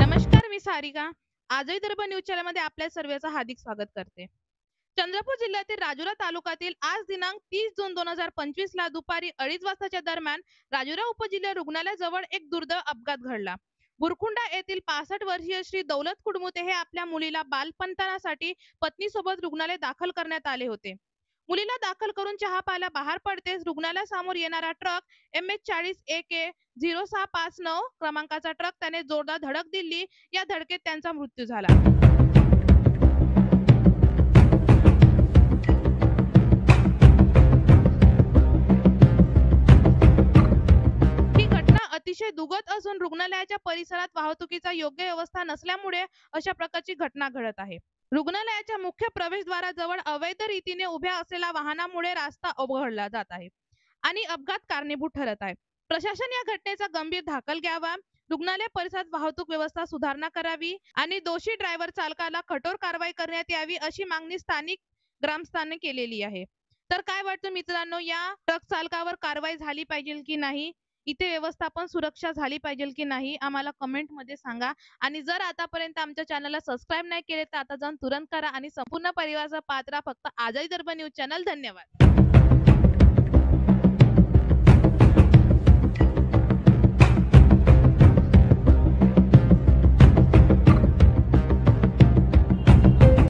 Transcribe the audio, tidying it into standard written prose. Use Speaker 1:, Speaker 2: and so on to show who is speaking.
Speaker 1: नमस्कार, मी सारिका. आजही दर्पण न्यूज चॅनलमध्ये आपल्या सर्वांचं हार्दिक स्वागत करते. चंद्रपूर जिल्ह्यातील राजुरा तालुक्यातील आज दिनांक 30 जून 2025 ला दुपारी 2:30 वाजताच्या दरम्यान राजुरा उपजिल्हा रुग्णालयाजवळ एक दुर्दैव अपघात घडला. बुरखुंडा येथील 65 वर्षीय श्री दौलत कुडमुते हे आपल्या मुलीला बालपणपणासाठी पत्नीसोबत रुग्णालय दाखल करण्यात आले होते. मुलीला दाखल करून चहा प्यायला बाहेर पडतेच रुग्णालयासमोर येणारा ट्रक MH40 AK 0659 क्रमांकाचा ट्रक त्याने जोरदार धडक दिली. या धडकेत त्यांचा मृत्यू झाला. ही घटना अतिशय दुःखद असून रुग्णालयाच्या परिसरात वाहतुकीचा योग्य व्यवस्था नसल्यामुळे अशा प्रकारची घटना घडत आहे. रुग्णालयाच्या मुख्य प्रवेशद्वाराजवळ अवैध रीतीने उभ्या असलेल्या वाहनामुळे रस्ता अवघडला जात आहे आणि अपघात कारणीभूत ठरत आहे. प्रशासन या घटनेचा गंभीर दखल घ्यावा, रुग्णालय परिसरात वाहतूक व्यवस्था सुधारणा करावी आणि दोषी ड्रायव्हर चालकाला कठोर कारवाई करण्यात यावी अशी मागणी स्थानिक ग्रामस्थांनी केलेली आहे. तर काय वाटतं मित्रांनो, या ट्रक चालकावर कारवाई झाली पाहिजे की नाही, इथे व्यवस्थापन सुरक्षा झाली पाहिजे की नाही, आम्हाला कमेंट मध्ये सांगा. आणि जर आतापर्यंत आमच्या चॅनलला सबस्क्राईब नाही केले तर आता जाऊन तुरंत करा आणि संपूर्ण परिवाराचा पात्रा फक्त आजही दर्पण न्यूज चॅनल. धन्यवाद.